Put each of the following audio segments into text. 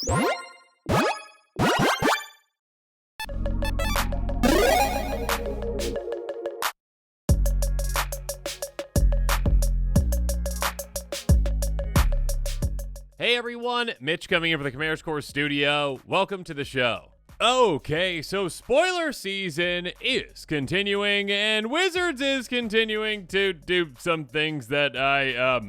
Hey everyone, Mitch coming in for the Chimera's Core Studio. Welcome to the show. Okay, so spoiler season is continuing, and Wizards is continuing to do some things that I,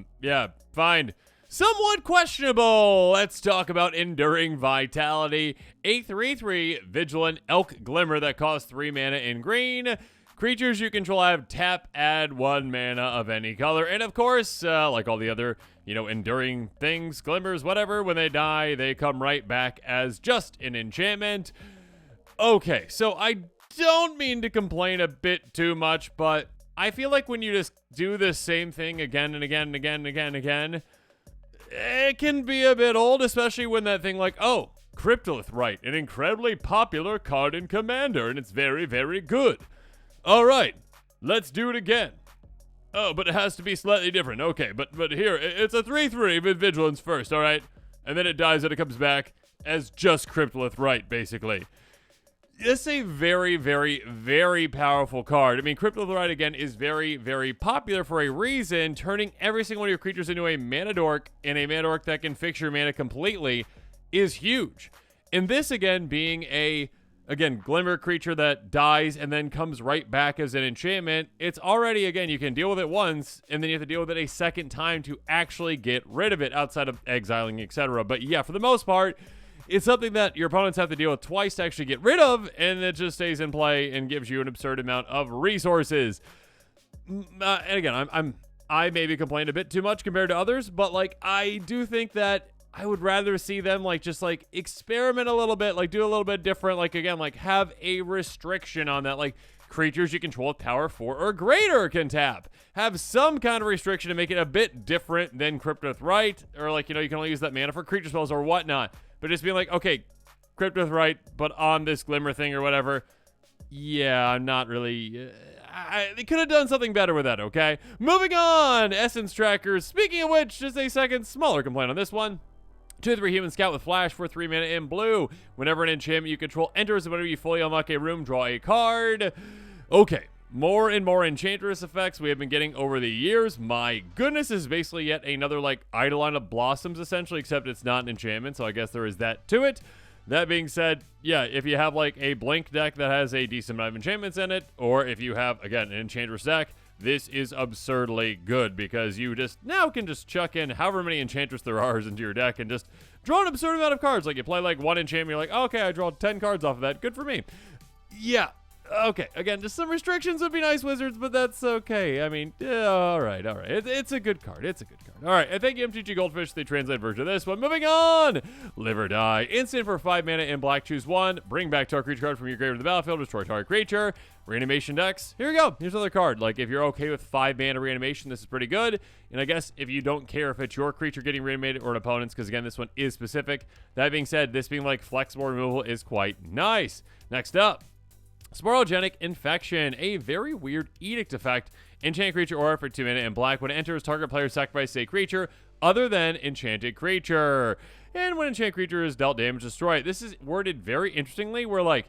find somewhat questionable. Let's talk about Enduring Vitality, a 3/3 Vigilant Elk Glimmer that costs 3 mana in green. Creatures you control have tap, add 1 mana of any color. And of course, like all the other, enduring things, glimmers, whatever, when they die, they come right back as just an enchantment. Okay, so I don't mean to complain a bit too much, but I feel like when you just do the same thing again and again and again and again and again, it can be a bit old, especially when that thing like, oh, Cryptolith Rite, an incredibly popular card in Commander, and it's very, very good. All right, let's do it again. Oh, but it has to be slightly different. Okay, but here, it's a 3/3 with Vigilance first, all right? And then it dies and it comes back as just Cryptolith Rite, basically. It's a very, very, very powerful card. I mean, Cryptolith Rite, again, is very, very popular for a reason. Turning every single one of your creatures into a mana dork, and a mana dork that can fix your mana completely is huge. And this, again, being a Glimmer creature that dies and then comes right back as an enchantment, it's already, again, you can deal with it once, and then you have to deal with it a second time to actually get rid of it outside of exiling, etc. But yeah, for the most part, it's something that your opponents have to deal with twice to actually get rid of, and it just stays in play and gives you an absurd amount of resources. And again, I maybe complained a bit too much compared to others, but like, I do think that I would rather see them just experiment a little bit, do a little bit different, again, have a restriction on that, creatures you control with power 4 or greater can tap. Have some kind of restriction to make it a bit different than Cryptolith Rite, or you can only use that mana for creature spells or whatnot. But just being okay, Cryptolith Rite, but on this Glimmer thing or whatever, yeah, I'm not really... they could have done something better with that, okay? Moving on! Essence Trackers. Speaking of which, just a second, smaller complaint on this one. 2/3 Human Scout with Flash for 3 mana in blue. Whenever an enchantment you control enters, and whenever you fully unlock a room, draw a card. Okay, more and more Enchantress effects we have been getting over the years. My goodness, this is basically yet another Eidolon of Blossoms, essentially, except it's not an enchantment, so I guess there is that to it. That being said, yeah, if you have a Blink deck that has a decent amount of enchantments in it, or if you have, again, an Enchantress deck, this is absurdly good because you just now can just chuck in however many Enchantress there are into your deck and just draw an absurd amount of cards. You play one enchantment, you're like, oh, okay, I draw 10 cards off of that. Good for me. Yeah. Okay, again, just some restrictions would be nice, Wizards, but that's okay. I mean, yeah, all right. It's a good card. It's a good card. All right, and thank you, MTG Goldfish, the translated version of this one. Moving on! Live or Die. Instant for 5 mana in black, choose 1. Bring back target creature card from your graveyard to the battlefield, destroy target creature. Reanimation decks. Here you go. Here's another card. If you're okay with 5 mana reanimation, this is pretty good. And I guess if you don't care if it's your creature getting reanimated or an opponent's, because again, this one is specific. That being said, this being flexible removal is quite nice. Next up. Sporogenic Infection, a very weird edict effect. Enchant creature aura for 2 mana in black. When it enters, target player sacrifices a creature other than enchanted creature. And when enchanted creature is dealt damage, destroy it. This is worded very interestingly, where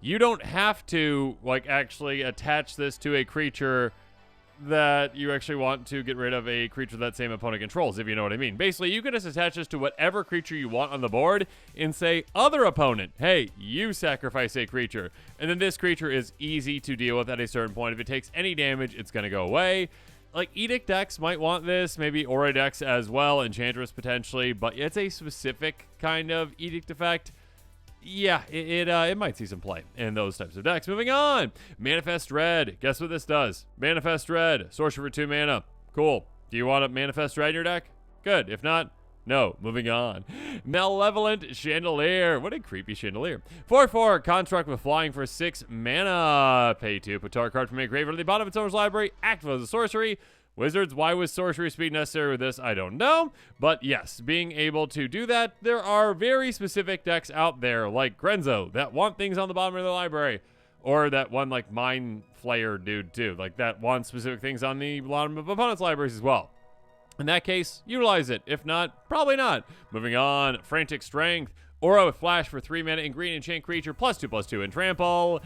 you don't have to actually attach this to a creature that you actually want to get rid of a creature that same opponent controls, if you know what I mean. Basically, you can just attach this to whatever creature you want on the board and say, other opponent, hey, you sacrifice a creature. And then this creature is easy to deal with at a certain point. If it takes any damage, it's going to go away. Edict decks might want this, maybe Aura decks as well, Enchantress potentially, but it's a specific kind of edict effect. Yeah, it might see some play in those types of decks. Moving on. Manifest Dread. Guess what this does? Manifest Dread. Sorcery for 2 mana. Cool. Do you want a Manifest Dread in your deck? Good. If not, no. Moving on. Malevolent Chandelier. What a creepy chandelier. 4/4. Construct with flying for 6 mana. Pay 2. Put target card from a graveyard at the bottom of its owner's library. Active as a sorcery. Wizards, why was sorcery speed necessary with this? I don't know. But yes, being able to do that, there are very specific decks out there, like Grenzo, that want things on the bottom of the library. Or that one, Mind Flayer dude, too. That want specific things on the bottom of opponents' libraries as well. In that case, utilize it. If not, probably not. Moving on, Frantic Strength. Aura with Flash for 3 mana in green, enchant creature, +2/+2 in trample.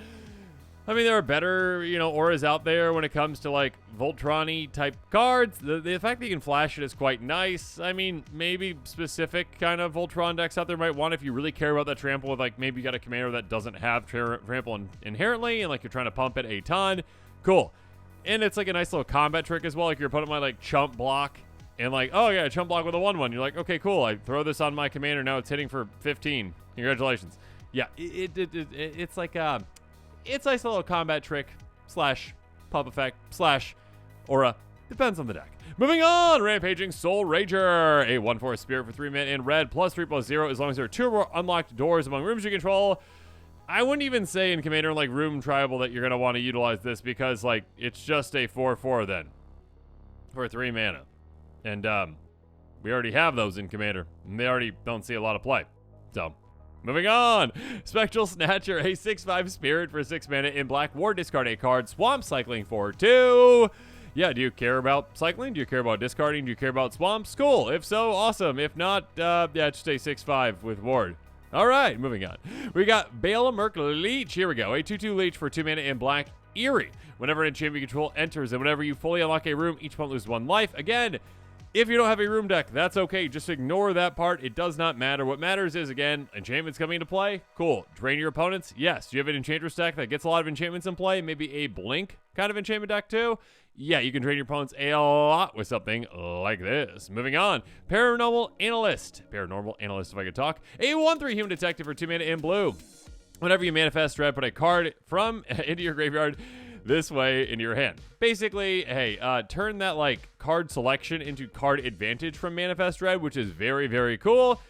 I mean, there are better, auras out there when it comes to, like, Voltron-y type cards. The fact that you can flash it is quite nice. I mean, maybe specific kind of Voltron decks out there might want if you really care about that trample with, like, maybe you got a commander that doesn't have trample inherently and, like, you're trying to pump it a ton. Cool. And it's, like, a nice little combat trick as well. Like, your opponent might, like, chump block and, like, oh, yeah, chump block with a 1/1. You're like, okay, cool. I throw this on my commander. Now it's hitting for 15. Congratulations. Yeah, it's like, it's a nice little combat trick / pump effect / aura. Depends on the deck. Moving on, Rampaging Soulrager. A 1/4 spirit for 3 mana in red, +3/+0 as long as there are 2 or more unlocked doors among rooms you control. I wouldn't even say in Commander like Room Tribal that you're going to want to utilize this because, like, it's just a 4/4 then for 3 mana. And we already have those in Commander, and they already don't see a lot of play. So, moving on, Spectral Snatcher, a 6/5 spirit for 6 mana in black. War, discard a card. Swamp cycling for 2. Yeah, do you care about cycling? Do you care about discarding? Do you care about swamps? Cool. If so, awesome. If not, yeah, just a 6/5 with Ward. All right, moving on. We got Balemurk Leech. Here we go. A 2/2 Leech for 2 mana in black. Eerie. Whenever an enchantment you control enters, and whenever you fully unlock a room, each opponent loses 1 life. Again, if you don't have a room deck, that's okay. Just ignore that part. It does not matter. What matters is, again, enchantments coming into play. Cool. Drain your opponents. Yes. Do you have an Enchantress deck that gets a lot of enchantments in play? Maybe a Blink kind of enchantment deck too? Yeah, you can drain your opponents a lot with something like this. Moving on. Paranormal Analyst. Paranormal Analyst, if I could talk. A 1/3 Human Detective for 2 mana in blue. Whenever you manifest dread, put a card from into your graveyard this way into your hand. Basically, hey, turn that, like, card selection into card advantage from Manifest Dread, which is very, very cool.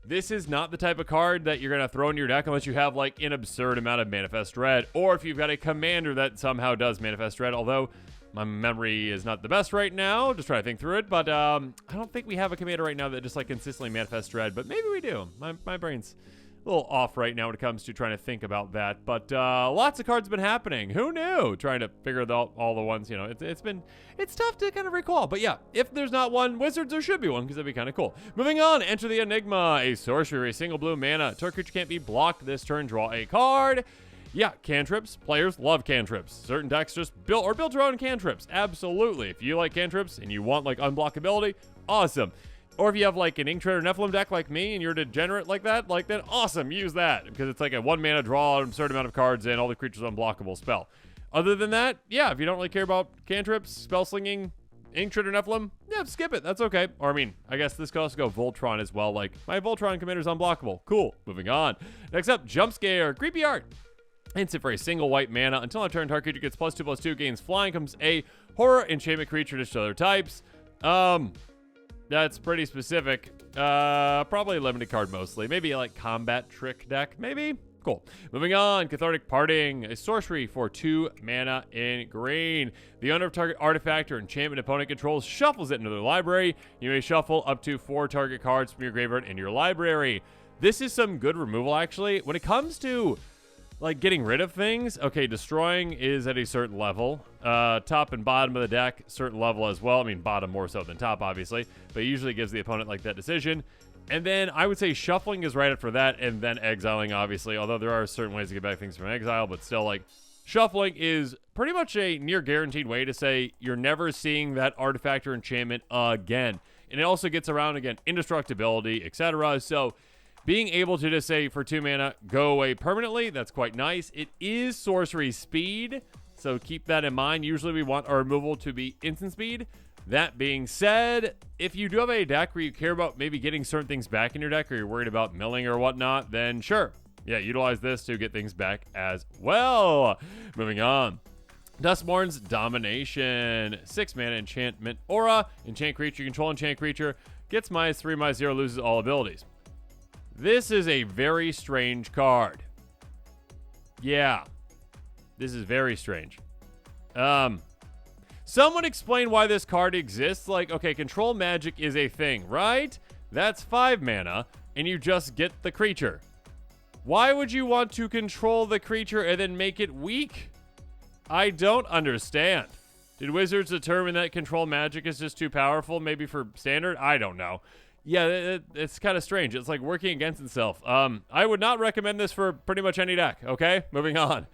This is not the type of card that you're going to throw in your deck unless you have, like, an absurd amount of Manifest Dread, or if you've got a commander that somehow does Manifest Dread, although my memory is not the best right now. Just trying to think through it, but I don't think we have a commander right now that just, like, consistently Manifests Dread, but maybe we do. My brain's a little off right now when it comes to trying to think about that, but lots of cards have been happening. Who knew? Trying to figure out all the ones, it's tough to kind of recall, but yeah, if there's not one, Wizards, there should be one, because that'd be kind of cool. Moving on, Enter the Enigma, a sorcery, a single blue mana. Target creature can't be blocked this turn, draw a card. Yeah, cantrips. Players love cantrips. Certain decks just build your own cantrips. Absolutely. If you like cantrips and you want, like, unblockability, awesome. Or if you have, like, an Ink Treader Nephilim deck like me and you're degenerate like that, then awesome, use that. Because it's like a 1 mana draw, an absurd amount of cards, and all the creatures unblockable spell. Other than that, yeah, if you don't really care about cantrips, spell slinging, Ink Treader Nephilim, yeah, skip it. That's okay. Or, I mean, I guess this could also go Voltron as well. Like, my Voltron commander's unblockable. Cool. Moving on. Next up, Jump Scare. Creepy Art. Instant for a single white mana. Until a turn, target creature gets +2/+2, gains flying, comes a horror enchantment creature to other types. That's pretty specific. Probably a limited card mostly. Maybe like combat trick deck, maybe? Cool. Moving on, Cathartic Parting, a sorcery for 2 mana in green. The owner of target artifact or enchantment opponent controls shuffles it into their library. You may shuffle up to 4 target cards from your graveyard into your library. This is some good removal, actually. When it comes to, like, getting rid of things, okay, destroying is at a certain level. Top and bottom of the deck, certain level as well. I mean, bottom more so than top, obviously. But it usually gives the opponent, like, that decision. And then I would say shuffling is right after that, and then exiling, obviously. Although there are certain ways to get back things from exile, but still, like, shuffling is pretty much a near guaranteed way to say you're never seeing that artifact or enchantment again. And it also gets around, again, indestructibility, etc. So being able to just say for 2 mana, go away permanently, that's quite nice. It is sorcery speed, so keep that in mind. Usually we want our removal to be instant speed. That being said, if you do have a deck where you care about maybe getting certain things back in your deck, or you're worried about milling or whatnot, then sure. Yeah, utilize this to get things back as well. Moving on. Duskmourn's Domination. 6 mana enchantment aura. Enchant creature, control enchant creature. Gets -3/-0, loses all abilities. This is a very strange card. Yeah. This is very strange. Someone explain why this card exists. Like, okay, control magic is a thing, right? That's 5 mana, and you just get the creature. Why would you want to control the creature and then make it weak? I don't understand. Did Wizards determine that control magic is just too powerful, maybe for standard? I don't know. Yeah, it's kind of strange. It's like working against itself. I would not recommend this for pretty much any deck. Okay, moving on.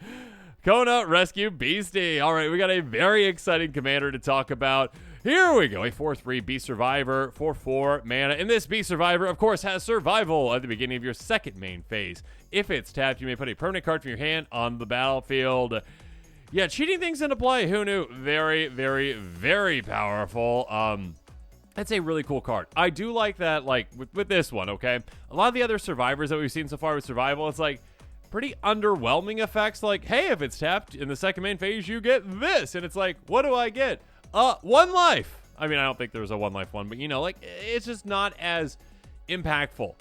Kona rescue Beastie. All right, we got a very exciting commander to talk about. Here we go, a 4/3 Beast Survivor for 4 mana. And this Beast Survivor, of course, has survival at the beginning of your second main phase. If it's tapped, you may put a permanent card from your hand on the battlefield. Yeah, cheating things into play. Who knew? Very, very, very powerful. That's a really cool card. I do like that, like, with this one, okay? A lot of the other survivors that we've seen so far with survival, it's like pretty underwhelming effects. Like, hey, if it's tapped in the second main phase, you get this. And it's like, what do I get? 1 life. I mean, I don't think there's a 1 life one, but, you know, like, it's just not as impactful.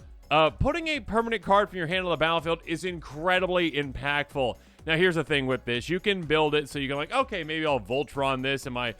Putting a permanent card from your hand on the battlefield is incredibly impactful. Now, here's the thing with this. You can build it so you can, like, okay, maybe I'll Voltron this and my,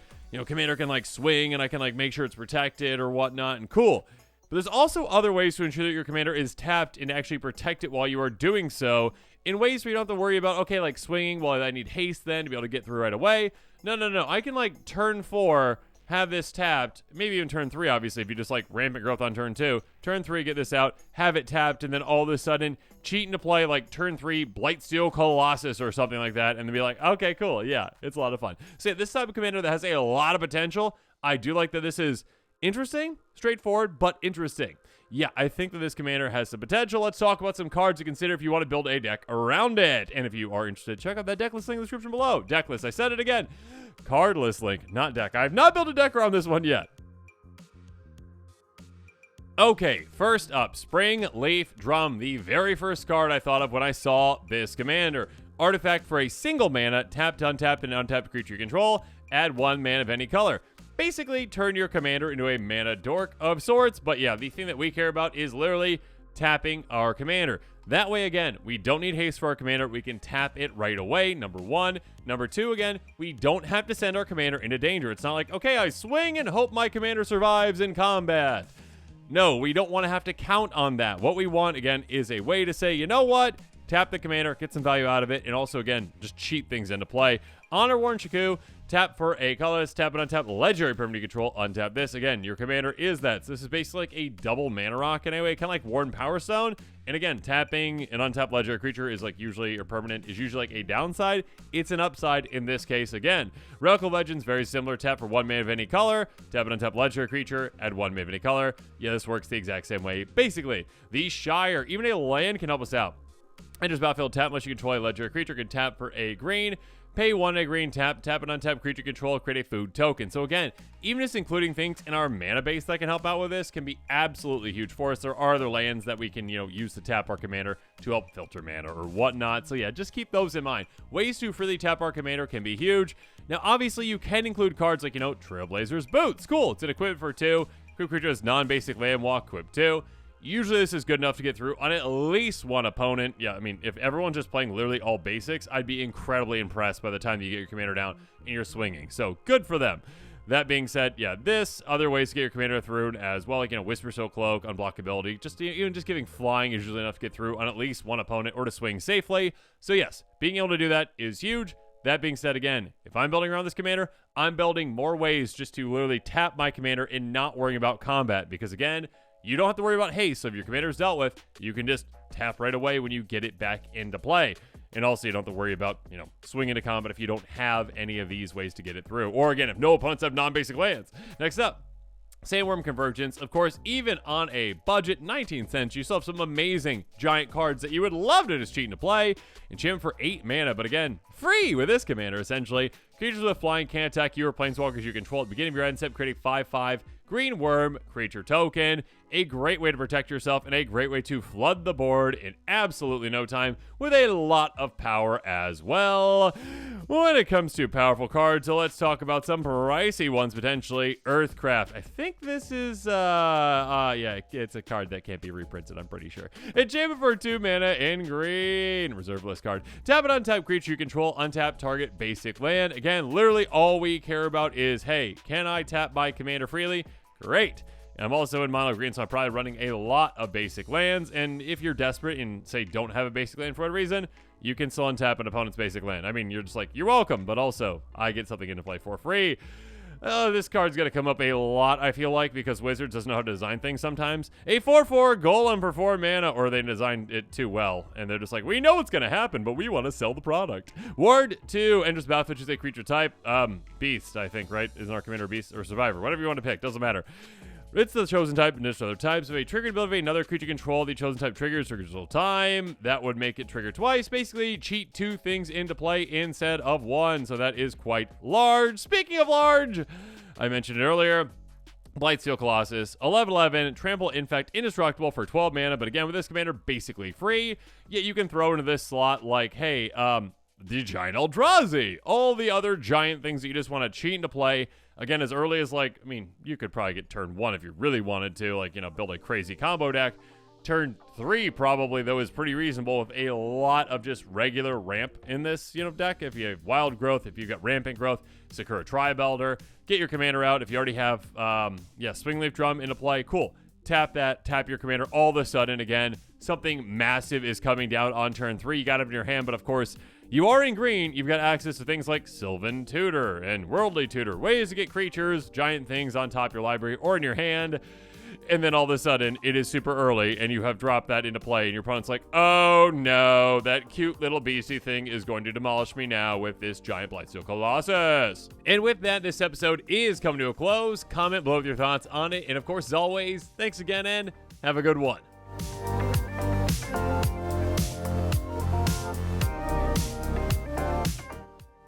commander can, like, swing and I can, like, make sure it's protected or whatnot, and cool. But there's also other ways to ensure that your commander is tapped and actually protect it while you are doing so in ways where you don't have to worry about, okay, like swinging, well, I need haste then to be able to get through right away. No. I can, like, turn 4, have this tapped, maybe even turn 3, obviously, if you just, like, rampant growth on turn 2. Turn 3, get this out, have it tapped, and then all of a sudden cheat into play, like, turn 3, Blightsteel Colossus or something like that, and then be like, okay, cool, yeah, it's a lot of fun. So, yeah, this type of commander that has a lot of potential, I do like that this is interesting, straightforward, but interesting. Yeah, I think that this commander has some potential. Let's talk about some cards to consider if you want to build a deck around it. And if you are interested, check out that deck list link in the description below. Deck list, I said it again. Card list link, not deck. I have not built a deck around this one yet. Okay, first up, Spring Leaf Drum, the very first card I thought of when I saw this commander. Artifact for a single mana, tap to untap an untapped creature you control, add 1 mana of any color. Basically, turn your commander into a mana dork of sorts, but yeah, the thing that we care about is literally tapping our commander. That way, again, we don't need haste for our commander. We can tap it right away, number 1. Number 2, again, we don't have to send our commander into danger. It's not like, okay, I swing and hope my commander survives in combat. No, we don't want to have to count on that. What we want, again, is a way to say, you know what? Tap the commander, get some value out of it, and also, again, just cheat things into play. Honor Worn Shaku, tap for a colorless, tap and untap legendary permanent you control, untap this. Again, your commander is that. So this is basically like a double mana rock in a way, kind of like Worn Power Stone. And again, tapping an untapped legendary creature is like usually, or permanent, is usually like a downside. It's an upside in this case again. Relic of Legends, very similar. Tap for 1 mana of any color, tap an untapped legendary creature, add 1 mana of any color. Yeah, this works the exact same way. Basically, the Shire, even a land can help us out. Enters battlefield, tap unless you control a legendary creature, can tap for a green, pay 1 a green, tap an untapped creature control, create a food token. So again, even just including things in our mana base that can help out with this can be absolutely huge for us. There are other lands that we can, use to tap our commander to help filter mana or whatnot. So yeah, just keep those in mind. Ways to freely tap our commander can be huge. Now, obviously, you can include cards like, Trailblazer's Boots. Cool, it's an equipment for 2. Creature has non-basic land walk, equip 2. Usually this is good enough to get through on at least one opponent. Yeah, I mean, if everyone's just playing literally all basics, I'd be incredibly impressed by the time you get your commander down and you're swinging. So, good for them. That being said, yeah, this, other ways to get your commander through as well, like, Whisper Soul Cloak, unblockability. Just, even just giving flying is usually enough to get through on at least one opponent or to swing safely. So, yes, being able to do that is huge. That being said, again, if I'm building around this commander, I'm building more ways just to literally tap my commander and not worrying about combat. Because, again, you don't have to worry about haste, so if your commander is dealt with, you can just tap right away when you get it back into play. And also, you don't have to worry about, swinging into combat if you don't have any of these ways to get it through. Or again, if no opponents have non-basic lands. Next up, Sandworm Convergence. Of course, even on a budget, 19 cents, you still have some amazing giant cards that you would love to just cheat into play. Enchantment for 8 mana, but again, free with this commander, essentially. Creatures with flying can't attack you or planeswalkers you control at the beginning of your end step, creating 5/5 green worm creature token. A great way to protect yourself and a great way to flood the board in absolutely no time with a lot of power as well. When it comes to powerful cards, so let's talk about some pricey ones potentially. Earthcraft. I think this is yeah, it's a card that can't be reprinted, I'm pretty sure. Enchantment for 2 mana in green. Reserve list card. Tap an untapped creature you control, untap target basic land. Again, literally all we care about is, hey, can I tap my commander freely? Great. And I'm also in mono green, so I'm probably running a lot of basic lands. And if you're desperate and, say, don't have a basic land for whatever reason, you can still untap an opponent's basic land. I mean, you're just like, you're welcome, but also, I get something into play for free. This card's going to come up a lot, I feel like, because Wizards doesn't know how to design things sometimes. A 4/4 golem for 4 mana, or they designed it too well, and they're just like, we know what's going to happen, but we want to sell the product. Ward 2, enters the battlefield, is a creature type. Beast, I think, right? Isn't our commander Beast or Survivor? Whatever you want to pick, doesn't matter. It's the chosen type and just other types. If a triggered ability, another creature control, the chosen type triggers all time. That would make it trigger twice. Basically, cheat 2 things into play instead of 1. So that is quite large. Speaking of large, I mentioned it earlier. Blightsteel Colossus, 11/11, trample, infect, indestructible for 12 mana. But again, with this commander, basically free. Yet you can throw into this slot like, hey, the giant Eldrazi, all the other giant things that you just want to cheat into play. Again, as early as, like, I mean, you could probably get turn 1 if you really wanted to, like, you know, build a crazy combo deck. Turn 3 probably, though, is pretty reasonable with a lot of just regular ramp in this, you know, deck. If you have Wild Growth, if you've got Rampant Growth, Sakura Tri-Belder, get your commander out. If you already have, Swingleaf Drum into play, cool. Tap that, tap your commander. All of a sudden, again, something massive is coming down on turn 3. You got it in your hand, but of course, you are in green. You've got access to things like Sylvan Tutor and Worldly Tutor, ways to get creatures, giant things on top of your library or in your hand. And then all of a sudden, it is super early, and you have dropped that into play, and your opponent's like, oh no, that cute little beastie thing is going to demolish me now with this giant Blightsteel Colossus. And with that, this episode is coming to a close. Comment below with your thoughts on it. And of course, as always, thanks again, and have a good one.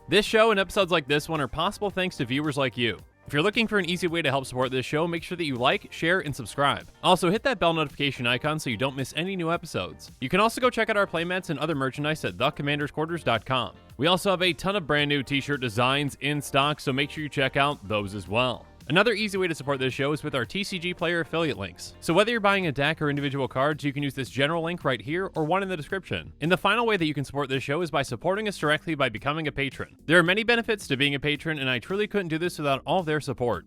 This show and episodes like this one are possible thanks to viewers like you. If you're looking for an easy way to help support this show, make sure that you like, share, and subscribe. Also, hit that bell notification icon so you don't miss any new episodes. You can also go check out our playmats and other merchandise at thecommandersquarters.com. We also have a ton of brand new t-shirt designs in stock, so make sure you check out those as well. Another easy way to support this show is with our TCG Player affiliate links. So whether you're buying a deck or individual cards, you can use this general link right here or one in the description. And the final way that you can support this show is by supporting us directly by becoming a patron. There are many benefits to being a patron, and I truly couldn't do this without all of their support.